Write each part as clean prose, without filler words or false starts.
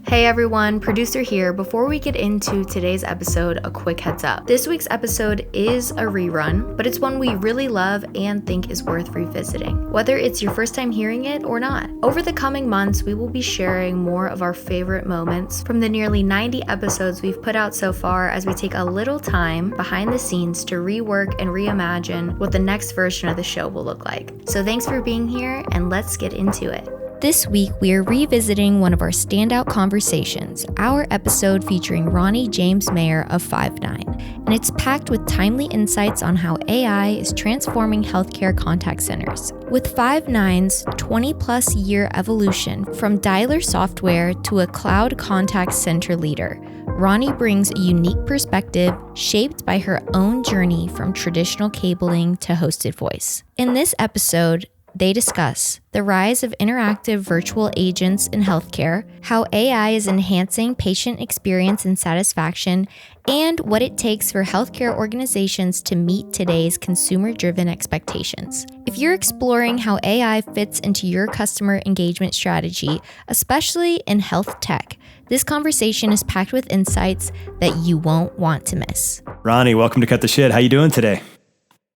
Hey everyone, producer here. Before we get into today's episode, a quick heads up. This week's episode is a rerun, but it's one we really love and think is worth revisiting, whether it's your first time hearing it or not. Over the coming months, we will be sharing more of our favorite moments from the nearly 90 episodes we've put out so far as we take a little time behind the scenes to rework and reimagine what the next version of the show will look like. So thanks for being here, and let's get into it. This week, we are revisiting one of our standout conversations, our episode featuring Roni Jamesmeyer of Five9, and it's packed with timely insights on how AI is transforming healthcare contact centers. With Five9's 20-plus year evolution from dialer software to a cloud contact center leader, Roni brings a unique perspective shaped by her own journey from traditional cabling to hosted voice. In this episode, they discuss the rise of interactive virtual agents in healthcare, how AI is enhancing patient experience and satisfaction, and what it takes for healthcare organizations to meet today's consumer-driven expectations. If you're exploring how AI fits into your customer engagement strategy, especially in health tech, this conversation is packed with insights that you won't want to miss. Roni, welcome to Cut the Shit. How you doing today?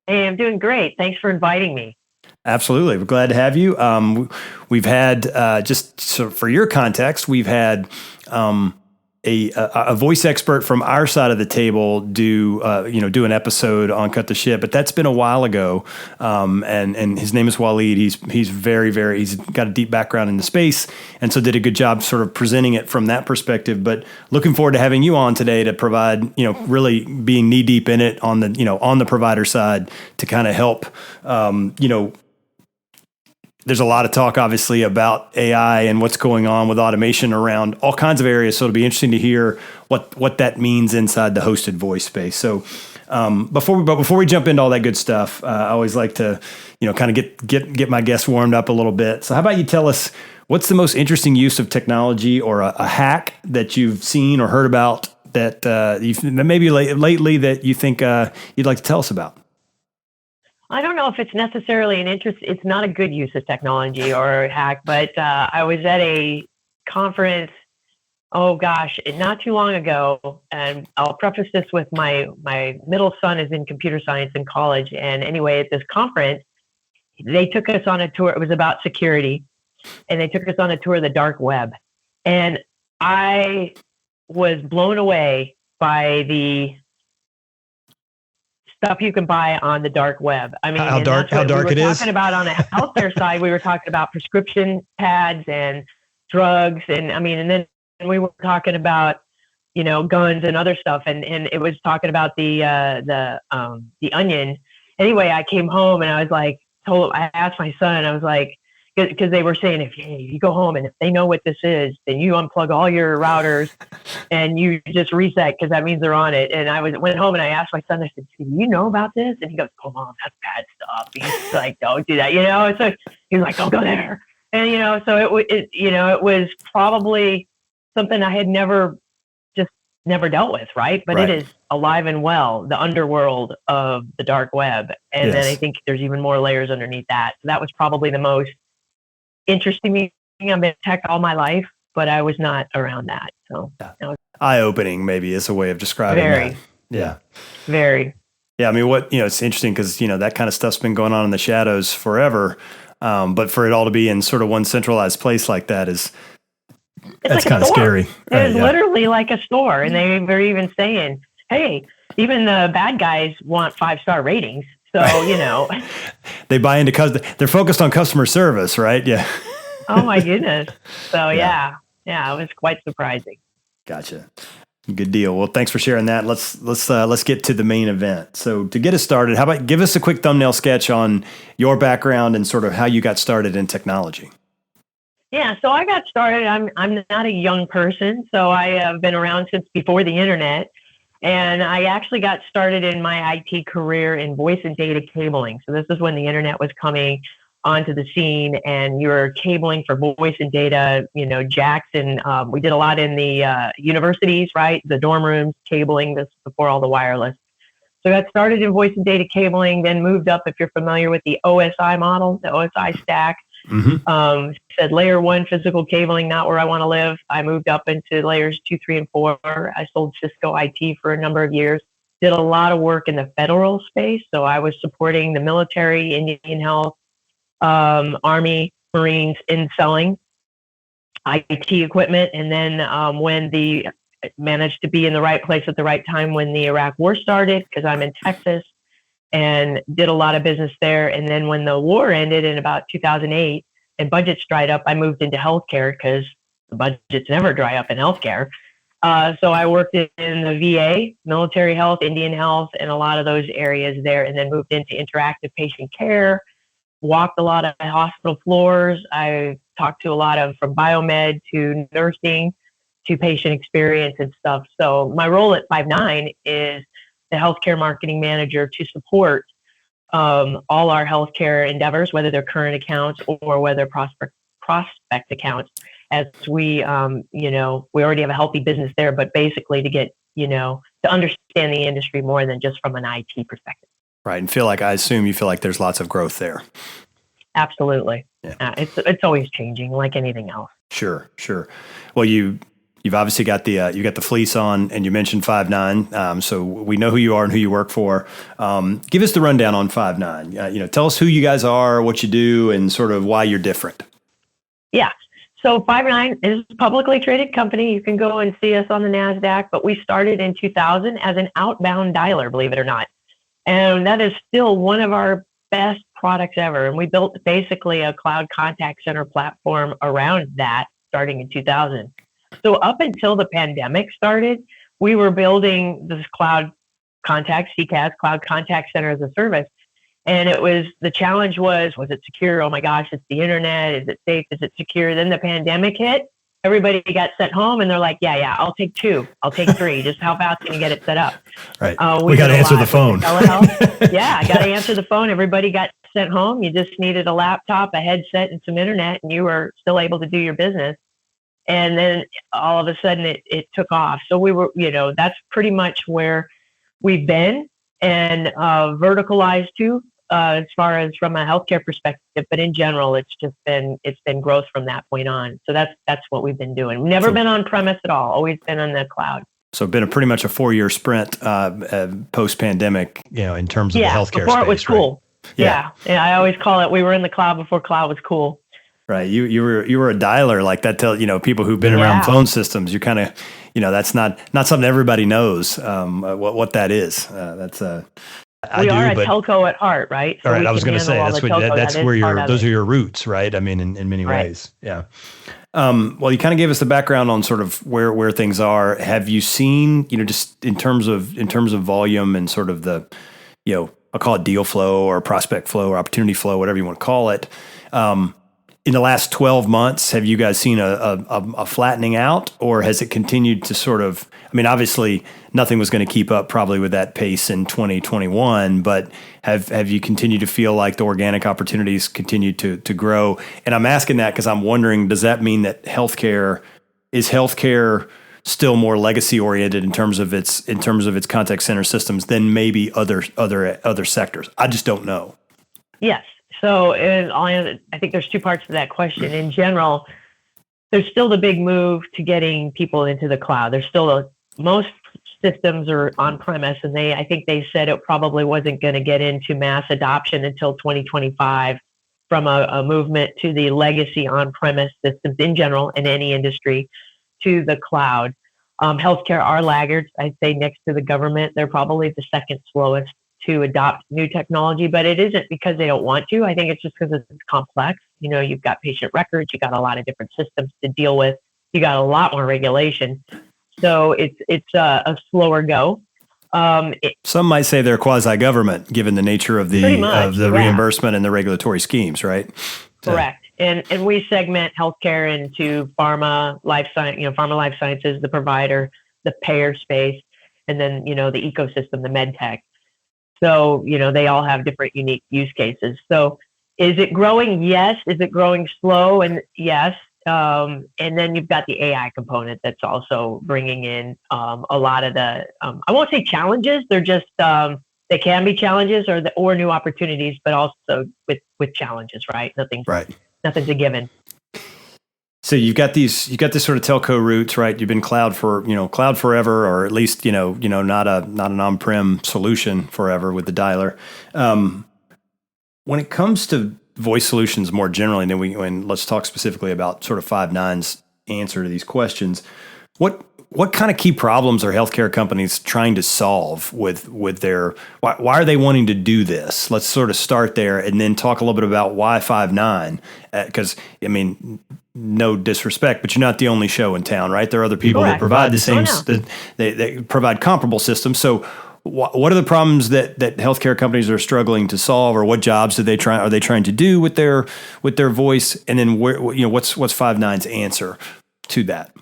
Hey, I'm doing great. Thanks for inviting me. Absolutely. We're glad to have you. We've had, just so for your context, we've had a voice expert from our side of the table do an episode on Cut the Shit, but that's been a while ago. And his name is Waleed. He's got a deep background in the space, and so did a good job sort of presenting it from that perspective. But looking forward to having you on today to provide, really being knee deep in it on the provider side to kind of help, there's a lot of talk, obviously, about AI and what's going on with automation around all kinds of areas. So it'll be interesting to hear what that means inside the hosted voice space. So before we jump into all that good stuff, I always like to, kind of get my guests warmed up a little bit. So how about you tell us what's the most interesting use of technology or a hack that you've seen or heard about that you've maybe lately that you think you'd like to tell us about? I don't know if it's necessarily an interest. It's not a good use of technology or a hack, but I was at a conference, not too long ago. And I'll preface this with my middle son is in computer science in college. And anyway, at this conference, they took us on a tour. It was about security. And they took us on a tour of the dark web. And I was blown away by the stuff you can buy on the dark web. I mean, how dark it is. We were talking about on the healthcare side, we were talking about prescription pads and drugs, and then we were talking about, guns and other stuff, and it was talking about the onion. Anyway, I came home and I was like, I asked my son, I was like, because they were saying if you go home and if they know what this is, then you unplug all your routers and you just reset because that means they're on it. And I went home and I asked my son, I said, do you know about this? And he goes, oh, Mom, that's bad stuff. He's like, don't do that, So he was like, don't go there. And, so it was probably something I had never dealt with, right? But It is alive and well, the underworld of the dark web. And Yes. Then I think there's even more layers underneath that. So that was probably the most interesting thing. I've been in tech all my life, but I was not around that. So Eye-opening maybe is a way of describing that. Yeah. Very. Yeah. I mean, it's interesting because, that kind of stuff's been going on in the shadows forever. But for it all to be in sort of one centralized place like that that's like kind of scary. It's literally like a store. And they were even saying, hey, even the bad guys want 5-star ratings. So, they buy into because they're focused on customer service, right? Yeah. Oh my goodness. So yeah, it was quite surprising. Gotcha. Good deal. Well, thanks for sharing that. Let's get to the main event. So to get us started, how about give us a quick thumbnail sketch on your background and sort of how you got started in technology? Yeah, so I got started. I'm not a young person, so I have been around since before the internet. And I actually got started in my IT career in voice and data cabling. So this is when the internet was coming onto the scene and you were cabling for voice and data, jacks. And we did a lot in the universities, right? The dorm rooms, cabling, this before all the wireless. So I got started in voice and data cabling, then moved up, if you're familiar with the OSI model, the OSI stack. Said layer 1 physical cabling, not where I want to live. I moved up into layers 2, 3, and 4. I sold Cisco IT for a number of years. Did a lot of work in the federal space. So I was supporting the military, Indian Health, Army, Marines in selling IT equipment. And then managed to be in the right place at the right time when the Iraq war started, because I'm in Texas, and did a lot of business there. And then when the war ended in about 2008 and budgets dried up, I moved into healthcare because the budgets never dry up in healthcare. So I worked in the VA, military health, Indian health, and a lot of those areas there, and then moved into interactive patient care, walked a lot of hospital floors. I talked to a lot of, from biomed to nursing to patient experience and stuff. So my role at Five9 is the healthcare marketing manager to support all our healthcare endeavors, whether they're current accounts or whether prospect accounts. As we, we already have a healthy business there, but basically to get, to understand the industry more than just from an IT perspective. Right. And I assume you feel like there's lots of growth there. Absolutely. Yeah. It's always changing, like anything else. Sure. Well, you've obviously got you got the fleece on, and you mentioned Five9. So we know who you are and who you work for. Give us the rundown on Five9. Tell us who you guys are, what you do, and sort of why you're different. Yeah. So Five9 is a publicly traded company. You can go and see us on the NASDAQ, but we started in 2000 as an outbound dialer, believe it or not. And that is still one of our best products ever. And we built basically a cloud contact center platform around that starting in 2000. So up until the pandemic started, we were building this cloud contact, CCaaS, cloud contact center as a service. And the challenge was it secure? Oh my gosh, it's the internet. Is it safe? Is it secure? Then the pandemic hit. Everybody got sent home, and they're like, yeah, I'll take 2. I'll take 3. Just how fast can you get it set up? Right. We got to answer the phone. Yeah, I got to answer the phone. Everybody got sent home. You just needed a laptop, a headset, and some internet, and you were still able to do your business. And then all of a sudden it took off. So we were, that's pretty much where we've been, and verticalized too, as far as from a healthcare perspective, but in general, it's been growth from that point on. So that's what we've been doing. We've never been on premise at all. Always been on the cloud. So pretty much a 4-year sprint post pandemic, in terms of the healthcare before space. It was cool. Right? Yeah. I always call it. We were in the cloud before cloud was cool. Right. You were a dialer, like that. People who've been around phone systems. You kind of, that's not something everybody knows what that is. We are a telco at heart, right? So all right, I was going to say that's where those are your roots, right? I mean, in many ways, yeah. Well, you kind of gave us the background on sort of where things are. Have you seen, just in terms of volume and sort of the, I'll call it deal flow or prospect flow or opportunity flow, whatever you want to call it. In the last 12 months, have you guys seen a flattening out, or has it continued to sort of, obviously nothing was going to keep up probably with that pace in 2021, but have you continued to feel like the organic opportunities continue to grow? And I'm asking that because I'm wondering, does that mean that healthcare still more legacy oriented in terms of its contact center systems than maybe other sectors? I just don't know. Yes. So I think there's 2 parts to that question. In general, there's still the big move to getting people into the cloud. There's still most systems are on premise, and I think they said it probably wasn't going to get into mass adoption until 2025 from a movement to the legacy on premise systems in general in any industry to the cloud. Healthcare are laggards. I'd say next to the government, they're probably the second slowest to adopt new technology, but it isn't because they don't want to. I think it's just because it's complex. You've got patient records, you got a lot of different systems to deal with, you got a lot more regulation. So it's a slower go. Some might say they're quasi-government, given the nature of the reimbursement and the regulatory schemes, right? Correct. And we segment healthcare into pharma, life sciences, the provider, the payer space, and then the ecosystem, the med tech. So, they all have different unique use cases. So is it growing? Yes. Is it growing slow? And yes. And then you've got the AI component that's also bringing in a lot of the, I won't say challenges. They're just, they can be challenges or new opportunities, but also with challenges, right? Nothing's Nothing's a given. So you got this sort of telco roots, right? You've been cloud forever, or at least, not an on-prem solution forever with the dialer. When it comes to voice solutions more generally, and let's talk specifically about sort of Five9's answer to these questions. What kind of key problems are healthcare companies trying to solve with their, why are they wanting to do this? Let's sort of start there and then talk a little bit about why Five9, because no disrespect, but you're not the only show in town, right? There are other people Correct. that provide the same, they provide comparable systems. So what are the problems that healthcare companies are struggling to solve, or what jobs are they trying to do with their voice? And then what's Five9's answer to that?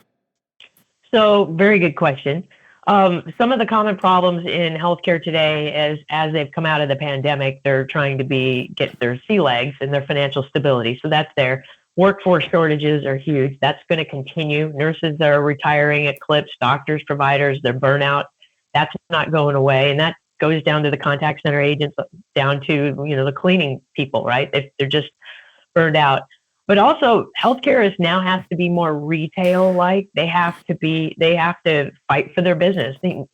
So, very good question. Some of the common problems in healthcare today, as they've come out of the pandemic, they're trying to get their sea legs and their financial stability. So that's there. Workforce shortages are huge. That's going to continue. Nurses are retiring at clips. Doctors, providers, their burnout. That's not going away, and that goes down to the contact center agents, down to the cleaning people. Right? They're just burned out. But also, healthcare now has to be more retail-like. They have to fight for their business. When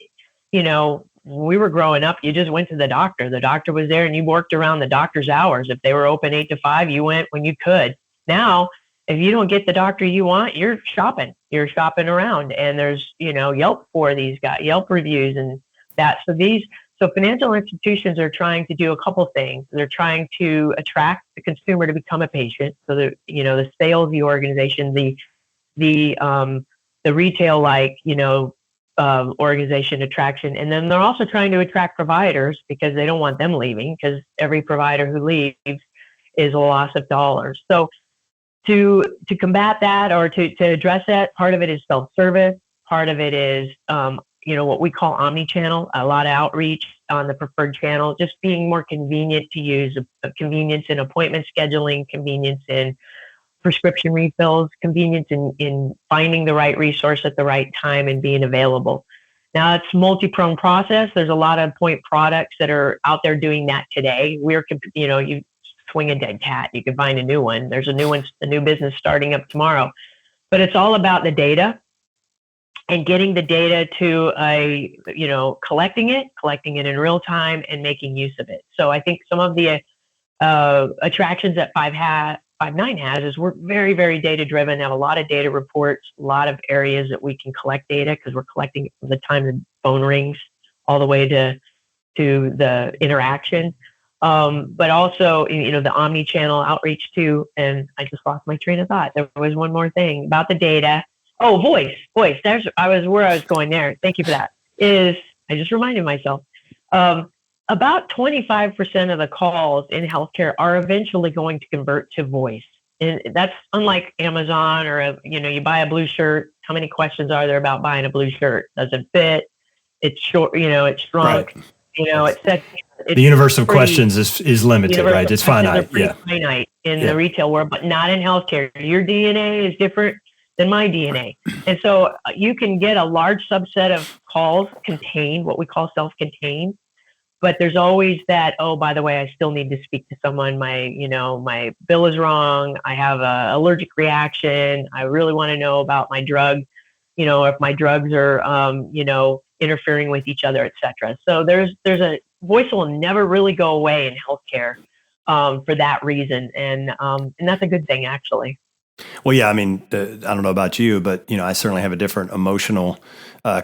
we were growing up, you just went to the doctor. The doctor was there, and you worked around the doctor's hours. If they were open 8 to 5, you went when you could. Now, if you don't get the doctor you want, you're shopping. You're shopping around, and there's Yelp for these guys, Yelp reviews, and that. So financial institutions are trying to do a couple things. They're trying to attract the consumer to become a patient. So the salesy organization, the retail-like organization attraction, and then they're also trying to attract providers because they don't want them leaving, because every provider who leaves is a loss of dollars. So to combat that, or to address that, part of it is self-service. Part of it is what we call omni-channel, a lot of outreach on the preferred channel, just being more convenient to use, convenience in appointment scheduling, convenience in prescription refills, convenience in finding the right resource at the right time and being available. Now, it's a multi-pronged process. There's a lot of point products that are out there doing that today. You swing a dead cat, you can find a new one. There's a new business starting up tomorrow. But it's all about the data, and getting the data to collecting it in real time and making use of it. So I think some of the attractions that Five9 has is we're very, very data driven, have a lot of data reports, a lot of areas that we can collect data, because we're collecting it from the time the phone rings all the way to the interaction. But also, the omni-channel outreach too. And I just lost my train of thought. There was one more thing about the data. Oh, voice. I was going there. Thank you for that. I just reminded myself. About 25% of the calls in healthcare are eventually going to convert to voice. And that's unlike Amazon, or you buy a blue shirt. How many questions are there about buying a blue shirt? Does it fit? It's short, it's shrunk. Right. The universe of questions is limited, right? It's finite. Finite in the retail world, but not in healthcare. Your DNA is different than my DNA. And so you can get a large subset of calls contained, what we call self-contained, but there's always that, oh, by the way, I still need to speak to someone. My bill is wrong. I have an allergic reaction. I really want to know about my drug, if my drugs are, interfering with each other, et cetera. So there's a voice will never really go away in healthcare for that reason. And that's a good thing, actually. Well, yeah, I mean, I don't know about you, but I certainly have a different emotional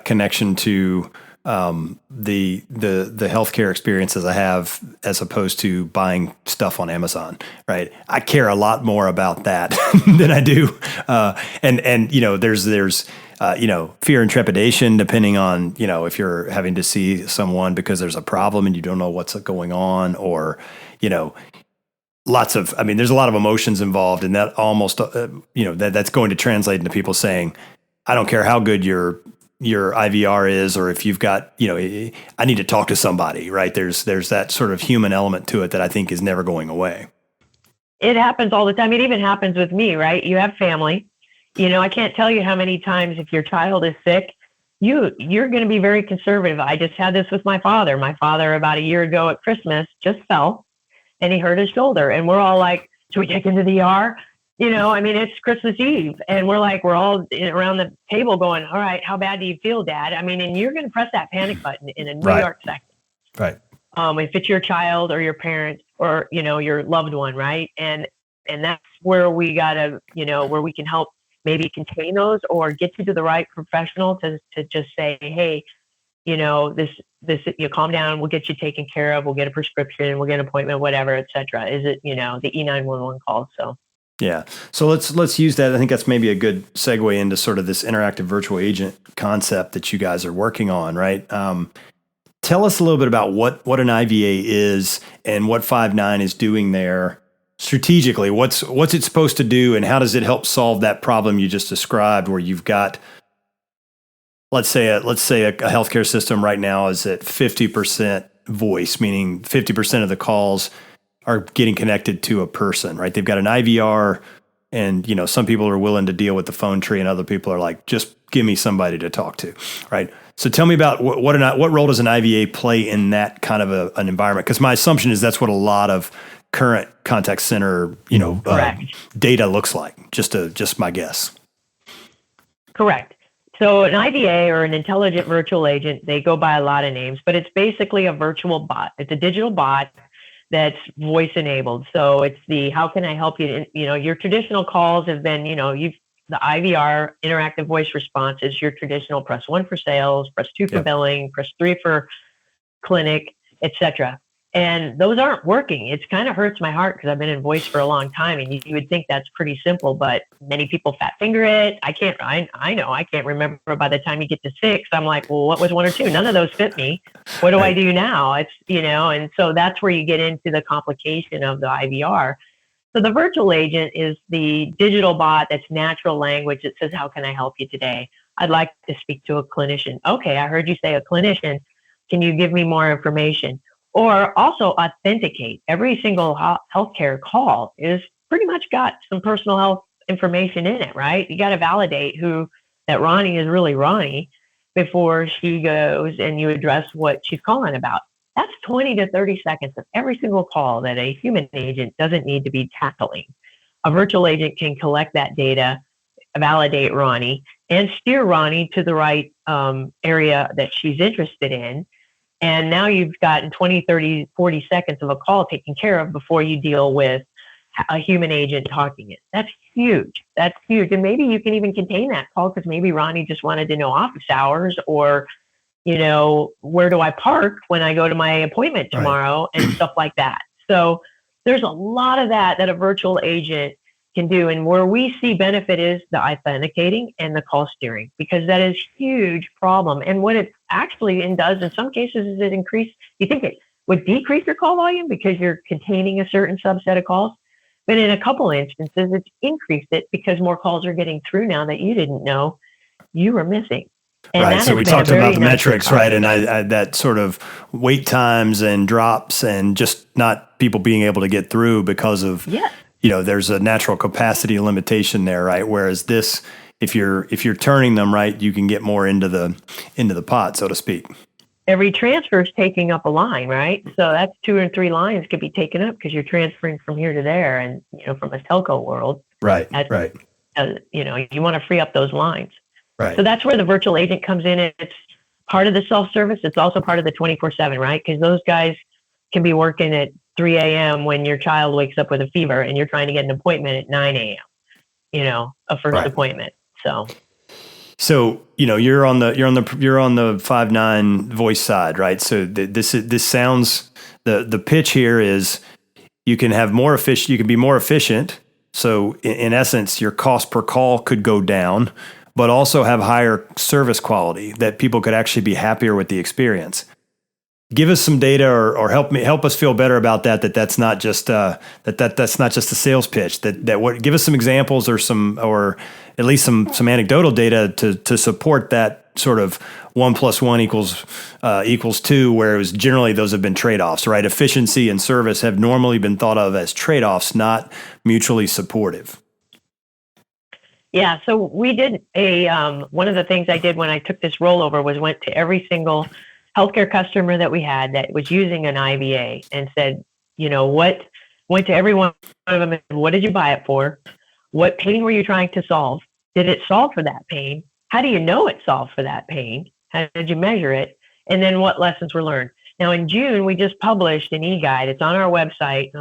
connection to the healthcare experiences I have, as opposed to buying stuff on Amazon, right? I care a lot more about that than I do, and there's fear and trepidation depending on if you're having to see someone because there's a problem and you don't know what's going on, or there's a lot of emotions involved, and that almost, that's going to translate into people saying, I don't care how good your IVR is, or if you've got, I need to talk to somebody, right? There's that sort of human element to it that I think is never going away. It happens all the time. It even happens with me, right? You have family. I can't tell you how many times, if your child is sick, you're going to be very conservative. I just had this with my father. My father, about a year ago at Christmas, just fell. And he hurt his shoulder. And we're all like, should we take him to the ER? I mean, it's Christmas Eve and we're all around the table going, all right, how bad do you feel, Dad? I mean, and you're going to press that panic button in a New Right. York second. Right. If it's your child or your parent or, your loved one, right? And that's where we gotta, where we can help maybe contain those or get you to the right professional to just say, hey, this, you calm down, we'll get you taken care of, we'll get a prescription, we'll get an appointment, whatever, etc. Is it, the E911 call? So. Yeah. So let's use that. I think that's maybe a good segue into sort of this interactive virtual agent concept that you guys are working on, right? Tell us a little bit about what an IVA is and what Five9 is doing there strategically. What's it supposed to do, and how does it help solve that problem you just described, where you've got, let's say a healthcare system right now is at 50% voice, meaning 50% of the calls are getting connected to a person, right? They've got an IVR, and some people are willing to deal with the phone tree, and other people are like, just give me somebody to talk to, right? So tell me about what role does an IVA play in that kind of an environment? Because my assumption is that's what a lot of current contact center, data looks like. Just my guess. Correct. So an IVA, or an intelligent virtual agent, they go by a lot of names, but it's basically a virtual bot. It's a digital bot that's voice enabled. So it's how can I help you? Your traditional calls have been, the IVR, interactive voice response, is your traditional press 1 for sales, press 2 for billing, press 3 for clinic, etc. And those aren't working. It kind of hurts my heart because I've been in voice for a long time, and you would think that's pretty simple, but many people fat finger it. I know I can't remember by the time you get to 6. I'm like, well, what was 1 or 2? None of those fit me. What do I do now? It's, and so that's where you get into the complication of the IVR. So the virtual agent is the digital bot that's natural language that says, how can I help you today? I'd like to speak to a clinician. Okay, I heard you say a clinician. Can you give me more information? Or also authenticate. Every single healthcare call is pretty much got some personal health information in it, right? You got to validate that Roni is really Roni before she goes and you address what she's calling about. That's 20 to 30 seconds of every single call that a human agent doesn't need to be tackling. A virtual agent can collect that data, validate Roni, and steer Roni to the right area that she's interested in. And now you've gotten 20, 30, 40 seconds of a call taken care of before you deal with a human agent talking it. That's huge. That's huge. And maybe you can even contain that call because maybe Roni just wanted to know office hours, or, where do I park when I go to my appointment tomorrow, and stuff like that. So there's a lot of that a virtual agent can do. And where we see benefit is the authenticating and the call steering, because that is a huge problem. And what it actually does in some cases is you think it would decrease your call volume because you're containing a certain subset of calls. But in a couple instances, it's increased it because more calls are getting through now that you didn't know you were missing. And right. So we talked about the metrics, right? And I that sort of wait times and drops, and just not people being able to get through because of there's a natural capacity limitation there, right? Whereas this, if you're turning them right, you can get more into the pot, so to speak. Every transfer is taking up a line, right? So that's 2 or 3 lines could be taken up because you're transferring from here to there, and from a telco world, right? You want to free up those lines. Right. So that's where the virtual agent comes in. It's part of the self-service. It's also part of the 24/7, right? Because those guys can be working at 3 a.m. when your child wakes up with a fever and you're trying to get an appointment at 9 a.m., a first appointment. So you're on the Five9 voice side, right? So this sounds, the pitch here is you can be more efficient. So in essence, your cost per call could go down, but also have higher service quality, that people could actually be happier with the experience. Give us some data, or help us feel better about that. That's not just that's not just a sales pitch. Give us some examples, or at least some anecdotal data to support that sort of 1 + 1 equals 2, where it was generally those have been trade-offs, right? Efficiency and service have normally been thought of as trade-offs, not mutually supportive. Yeah, so we did one of the things I did when I took this rollover was went to every single healthcare customer that we had that was using an IVA and said, went to every one of them and said, what did you buy it for? What pain were you trying to solve? Did it solve for that pain? How do you know it solved for that pain? How did you measure it? And then what lessons were learned? Now in June, we just published an e-guide. It's on our website.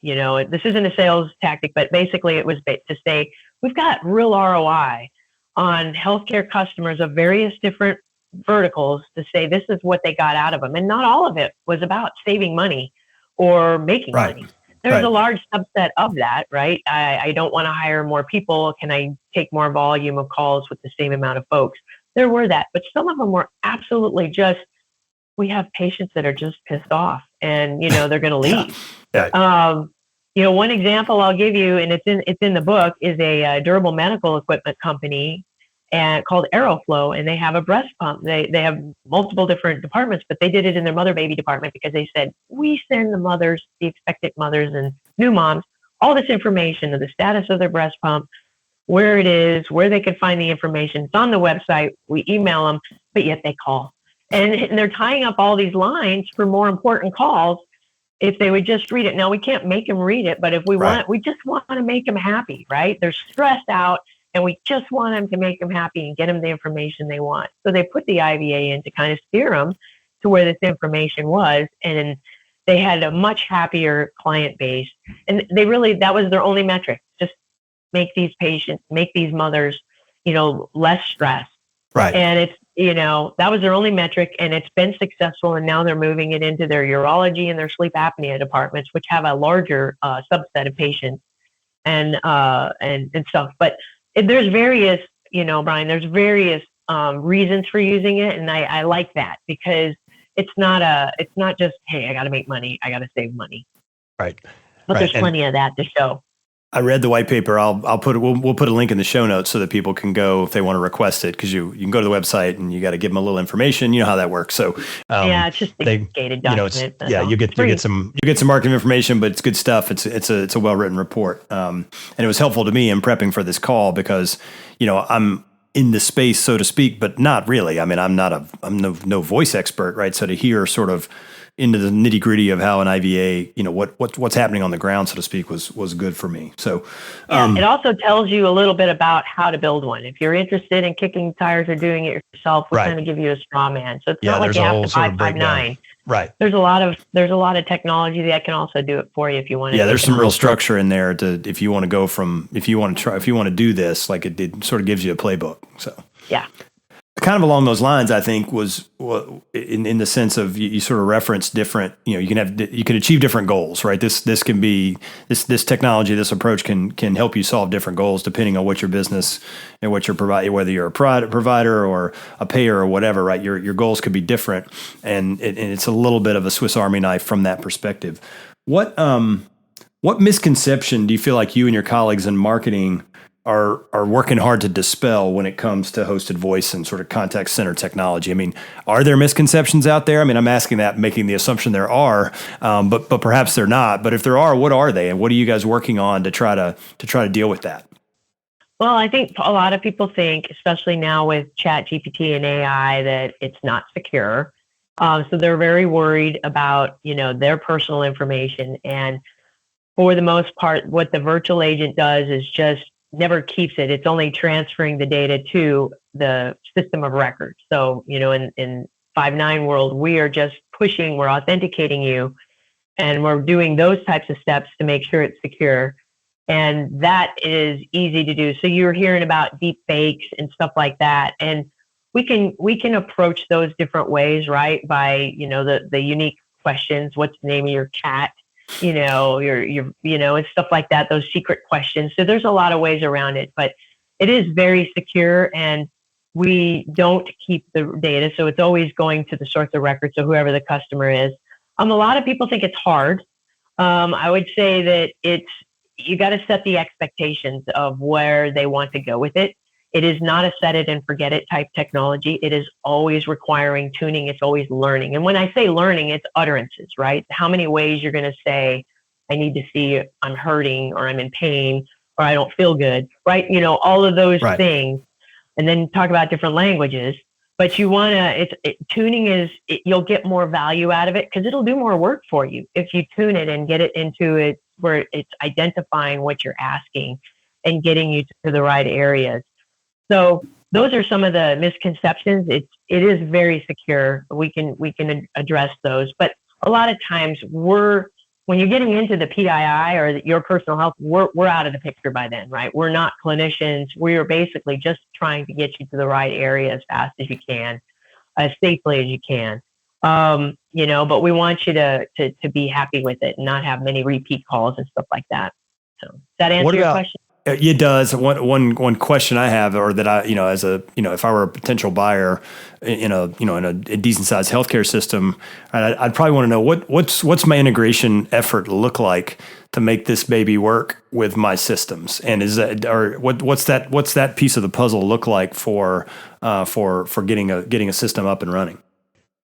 This isn't a sales tactic, but basically it was to say, we've got real ROI on healthcare customers of various different verticals to say this is what they got out of them. And not all of it was about saving money or making money. There's a large subset of that, right? I don't want to hire more people. Can I take more volume of calls with the same amount of folks? There were that, but some of them were absolutely just, we have patients that are just pissed off and, they're going to leave. One example I'll give you, and it's in the book, is a durable medical equipment company called Aeroflow, and they have a breast pump. They have multiple different departments, but they did it in their mother baby department because they said, we send the expectant mothers and new moms, all this information of the status of their breast pump, where it is, where they can find the information. It's on the website. We email them, but yet they call. And they're tying up all these lines for more important calls if they would just read it. Now, we can't make them read it, but if we we just want to make them happy, right? They're stressed out, and we just want them to make them happy and get them the information they want. So they put the IVA in to kind of steer them to where this information was, and they had a much happier client base. And that was their only metric, just make these patients, make these mothers, less stressed. Right. And it's, that was their only metric, and it's been successful. And now they're moving it into their urology and their sleep apnea departments, which have a larger subset of patients and stuff. But there's various, Brian, there's various reasons for using it. And I like that because it's not just, hey, I got to make money. I got to save money. Right. But there's plenty of that to show. I read the white paper. We'll put a link in the show notes so that people can go if they want to request it, because you can go to the website and you got to give them a little information. You know how that works. So it's just a gated document. You get some marketing information, but it's good stuff. It's a well written report, and it was helpful to me in prepping for this call because I'm in the space, so to speak, but not really. I mean, I'm no voice expert, right? So to hear sort of into the nitty gritty of how an IVA, what's happening on the ground, so to speak, was good for me. So it also tells you a little bit about how to build one. If you're interested in kicking tires or doing it yourself, we're going to give you a straw man. So it's not like you have to buy 5.9. Right. There's a lot of technology that can also do it for you if you want to. Yeah, there's some real structure in there if you want to do this, like it sort of gives you a playbook. So yeah. Kind of along those lines, I think was in the sense of you sort of reference different, you can achieve different goals, right? This technology, this approach can help you solve different goals depending on what your business and what you're providing, whether you're a provider or a payer or whatever, right? Your goals could be different, and it's a little bit of a Swiss Army knife from that perspective. What misconception do you feel like you and your colleagues in marketing are working hard to dispel when it comes to hosted voice and sort of contact center technology? I mean, are there misconceptions out there? I mean, I'm asking that, making the assumption there are, but perhaps they're not. But if there are, what are they, and what are you guys working on to try to deal with that? Well, I think a lot of people think, especially now with Chat GPT and AI, that it's not secure. So they're very worried about their personal information. And for the most part, what the virtual agent does is just never keeps it. It's only transferring the data to the system of record. So, in 5.9 world, we're authenticating you, and we're doing those types of steps to make sure it's secure. And that is easy to do. So you're hearing about deep fakes and stuff like that. And we can approach those different ways, right? By, the unique questions. What's the name of your cat? And stuff like that, those secret questions. So there's a lot of ways around it, but it is very secure, and we don't keep the data. So it's always going to the source of record. So whoever the customer is, a lot of people think it's hard. I would say that you got to set the expectations of where they want to go with it. It is not a set it and forget it type technology. It is always requiring tuning. It's always learning. And when I say learning, it's utterances, right? How many ways you're going to say, I need to see I'm hurting, or I'm in pain, or I don't feel good, right? All of those things. And then talk about different languages. But you want to, tuning you'll get more value out of it because it'll do more work for you if you tune it and get it into it where it's identifying what you're asking. and getting you to the right areas. So those are some of the misconceptions. It is very secure. We can address those, but a lot of times when you're getting into the PII or your personal health, we're out of the picture by then, right? We're not clinicians. We are basically just trying to get you to the right area as fast as you can, as safely as you can. But we want you to be happy with it and not have many repeat calls and stuff like that. So does that answer your question? It does. One question I have, or that if I were a potential buyer in a decent sized healthcare system, I'd probably want to know what's my integration effort look like to make this baby work with my systems, and what's that piece of the puzzle look like for getting a system up and running?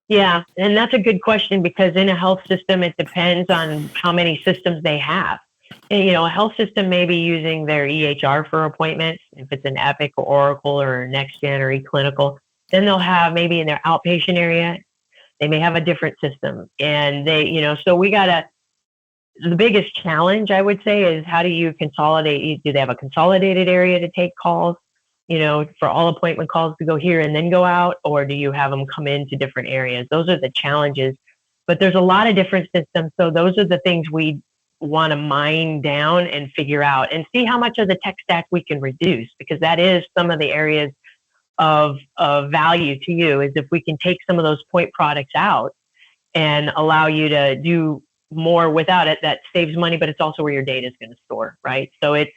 Yeah, and that's a good question, because in a health system, it depends on how many systems they have. And, a health system may be using their EHR for appointments. If it's an Epic or Oracle or NextGen or eClinical, then they'll have maybe in their outpatient area, they may have a different system. And so the biggest challenge, I would say, is how do you consolidate? Do they have a consolidated area to take calls, for all appointment calls to go here and then go out? Or do you have them come into different areas? Those are the challenges. But there's a lot of different systems. So those are the things we want to mine down and figure out and see how much of the tech stack we can reduce, because that is some of the areas of value to you, is if we can take some of those point products out and allow you to do more without it. That saves money, but it's also where your data is going to store, right? So it's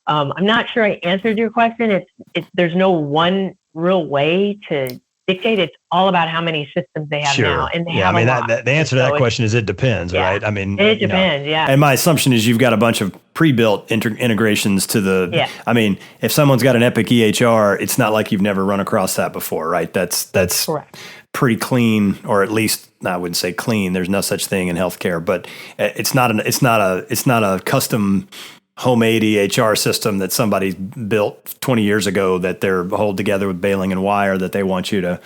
I'm not sure I answered your question. There's no one real way to dictate. It's all about how many systems they have now, and they have a lot. The answer to that question is it depends, right? I mean, it depends. Yeah. And my assumption is you've got a bunch of pre-built integrations to the. Yeah. I mean, if someone's got an Epic EHR, it's not like you've never run across that before, right? That's correct. Pretty clean, or at least I wouldn't say clean. There's no such thing in healthcare, but it's not a custom homemade EHR system that somebody built 20 years ago that they're hold together with baling and wire that they want you to,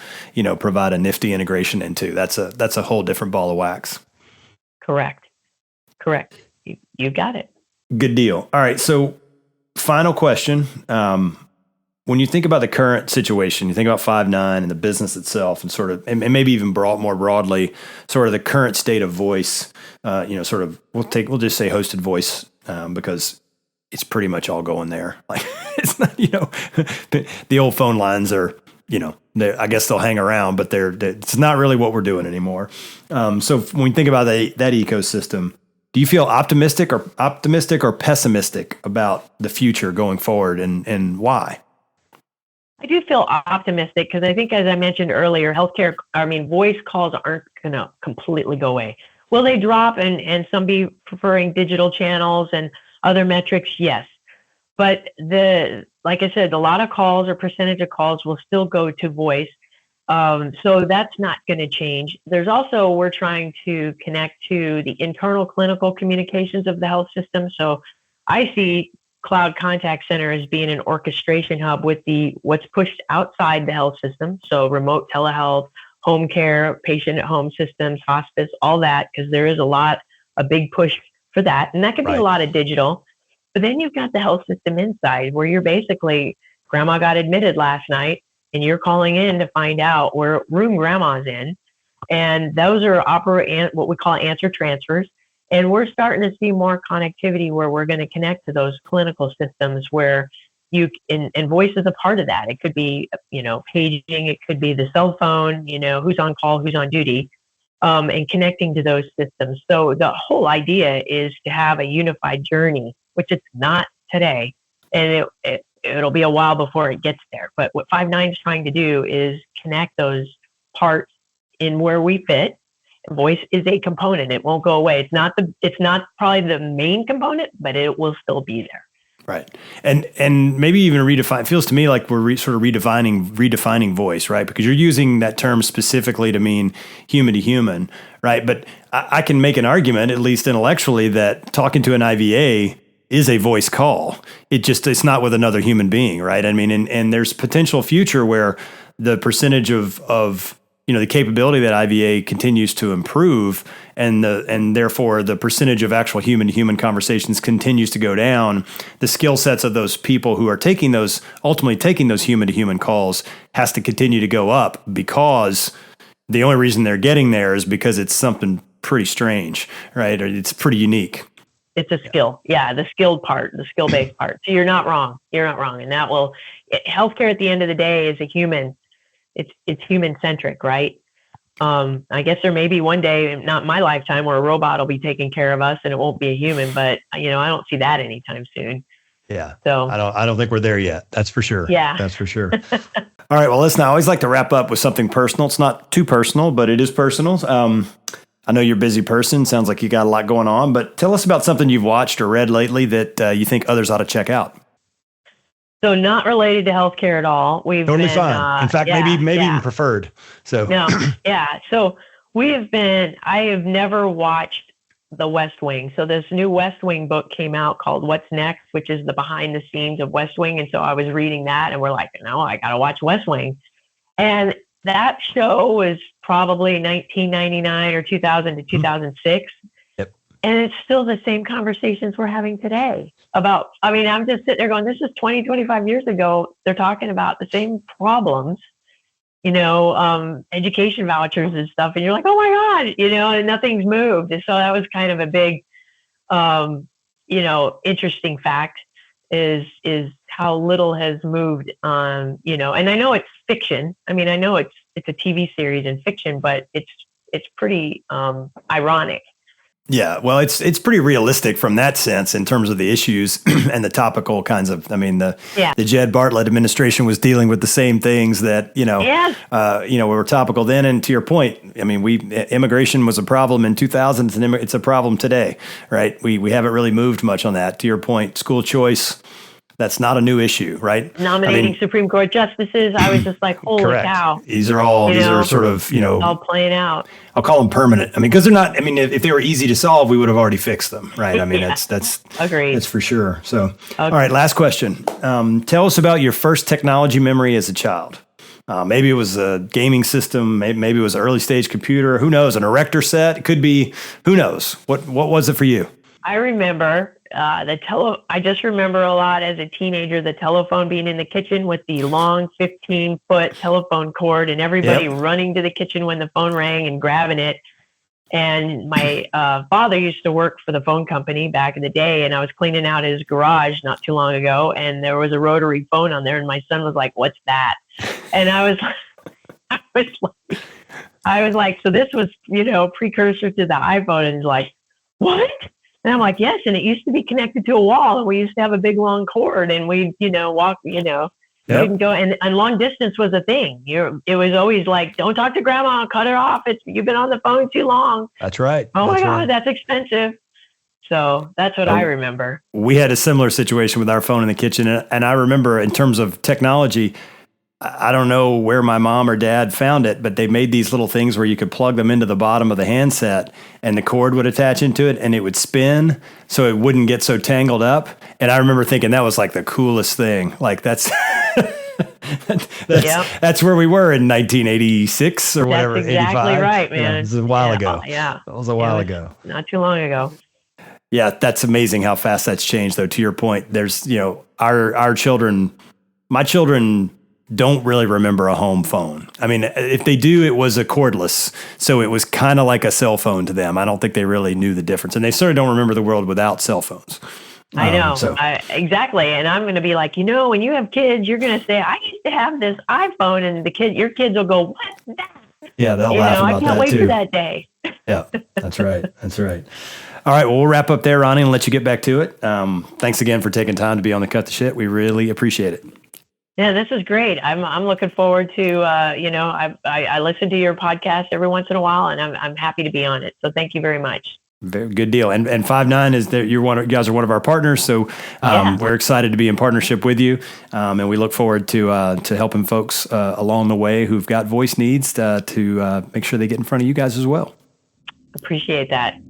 provide a nifty integration into. That's a whole different ball of wax. Correct. You got it. Good deal. All right. So final question. When you think about the current situation, you think about Five9 and the business itself, and sort of, and maybe even more broadly, sort of the current state of voice, we'll just say hosted voice, because it's pretty much all going there. Like, it's not, the old phone lines are, I guess they'll hang around, but it's not really what we're doing anymore. So when we think about that ecosystem, do you feel optimistic or pessimistic about the future going forward, and why? I do feel optimistic, because I think, as I mentioned earlier, voice calls aren't going to completely go away. Will they drop and some be preferring digital channels and other metrics? Yes. But like I said, a lot of calls or percentage of calls will still go to voice. So that's not going to change. There's also, we're trying to connect to the internal clinical communications of the health system. So I see Cloud Contact Center as being an orchestration hub with what's pushed outside the health system. So remote telehealth, home care, patient at home systems, hospice, all that, because there is a big push for that. And that can be a lot of digital. But then you've got the health system inside, where you're basically, grandma got admitted last night, and you're calling in to find out where room grandma's in. And those are what we call answer transfers. And we're starting to see more connectivity where we're going to connect to those clinical systems where and voice is a part of that. It could be, paging, it could be the cell phone, who's on call, who's on duty, and connecting to those systems. So the whole idea is to have a unified journey, which it's not today. And it'll be a while before it gets there. But what Five9 is trying to do is connect those parts in where we fit. Voice is a component. It won't go away. It's not probably the main component, but it will still be there. Right. And maybe even redefine. It feels to me like we're sort of redefining voice, right? Because you're using that term specifically to mean human to human, right? But I can make an argument, at least intellectually, that talking to an IVA is a voice call. It's not with another human being, right? I mean, and there's potential future where the percentage of the capability that IVA continues to improve, and therefore the percentage of actual human-to-human conversations continues to go down, the skill sets of those people who are ultimately taking those human-to-human calls has to continue to go up, because the only reason they're getting there is because it's something pretty strange, right? Or it's pretty unique. It's a skill. Yeah, the skilled part, the skill-based part. So you're not wrong. And healthcare at the end of the day is a human. It's human-centric, right? I guess there may be one day, not my lifetime, where a robot will be taking care of us and it won't be a human, but I don't see that anytime soon. Yeah. So I don't think we're there yet. That's for sure. Yeah. That's for sure. All right. Well, listen, I always like to wrap up with something personal. It's not too personal, but it is personal. I know you're a busy person. Sounds like you got a lot going on, but tell us about something you've watched or read lately that you think others ought to check out. So not related to healthcare at all. We've totally been, fine. In fact, maybe even preferred. So no, yeah. So I have never watched The West Wing. So this new West Wing book came out called What's Next, which is the behind the scenes of West Wing. And so I was reading that, and we're like, no, I got to watch West Wing. And that show was probably 1999 or 2000 to 2006. Yep. And it's still the same conversations we're having today I'm just sitting there going, this is 20, 25 years ago. They're talking about the same problems, education vouchers and stuff. And you're like, oh my God, and nothing's moved. And so that was kind of a big, interesting fact is how little has moved on, and I know it's fiction. I know it's a TV series and fiction, but it's pretty ironic. Yeah, well, it's pretty realistic from that sense in terms of the issues and the topical kinds of. The Jed Bartlett administration was dealing with the same things that were topical then. And to your point, immigration was a problem in 2000, and it's a problem today, right? We haven't really moved much on that. To your point, school choice. That's not a new issue, right? Nominating Supreme Court justices, I was just like, holy cow. These are sort of, all playing out. I'll call them permanent. Because they're not, if they were easy to solve, we would have already fixed them, right? That's agreed. That's for sure. So, All right, last question. Tell us about your first technology memory as a child. Maybe it was a gaming system. Maybe it was an early stage computer. Who knows? An erector set. It could be, who knows? What was it for you? I remember I just remember a lot as a teenager, the telephone being in the kitchen with the long 15-foot telephone cord, and everybody running to the kitchen when the phone rang and grabbing it. And my father used to work for the phone company back in the day, and I was cleaning out his garage not too long ago, and there was a rotary phone on there, and my son was like, "What's that?" And I was like, so this was, precursor to the iPhone, and he's like, "What?" And I'm like, yes. And it used to be connected to a wall, and we used to have a big long cord, and we'd, walk, you can go, and long distance was a thing. It was always like, don't talk to grandma, cut her off. You've been on the phone too long. That's right. Oh my God, that's expensive. So that's what I remember. We had a similar situation with our phone in the kitchen. And I remember in terms of technology, I don't know where my mom or dad found it, but they made these little things where you could plug them into the bottom of the handset and the cord would attach into it and it would spin so it wouldn't get so tangled up. And I remember thinking that was like the coolest thing. Like that's that's where we were in 1986 or whatever. That's exactly 85. right, man. It was a while ago. Yeah. That was a while ago. Not too long ago. Yeah, that's amazing how fast that's changed, though. To your point, there's, our children, my children don't really remember a home phone. If they do, it was a cordless. So it was kind of like a cell phone to them. I don't think they really knew the difference. And they certainly don't remember the world without cell phones. I know. Exactly. And I'm going to be like, when you have kids, you're going to say, I used to have this iPhone, and your kids will go, what's that? Yeah, they'll laugh about that too. I can't wait for that day. Yeah, that's right. That's right. All right, well, we'll wrap up there, Roni, and let you get back to it. Thanks again for taking time to be on the Cut the Shit. We really appreciate it. Yeah, this is great. I'm looking forward to, I listen to your podcast every once in a while, and I'm happy to be on it. So thank you very much. Very good deal. And 5.9 is that you guys are one of our partners. So we're excited to be in partnership with you. And we look forward to helping folks along the way who've got voice needs to make sure they get in front of you guys as well. Appreciate that.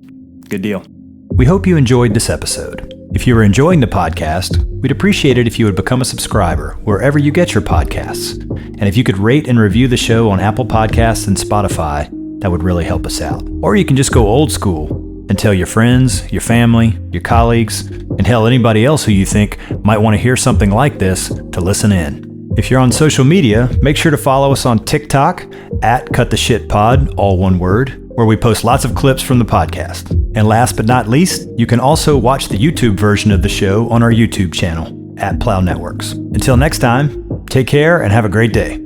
Good deal. We hope you enjoyed this episode. If you are enjoying the podcast, we'd appreciate it if you would become a subscriber wherever you get your podcasts. And if you could rate and review the show on Apple Podcasts and Spotify, that would really help us out. Or you can just go old school and tell your friends, your family, your colleagues, and hell, anybody else who you think might want to hear something like this to listen in. If you're on social media, make sure to follow us on TikTok at CutTheShitPod, all one word, where we post lots of clips from the podcast. And last but not least, you can also watch the YouTube version of the show on our YouTube channel at Plow Networks. Until next time, take care and have a great day.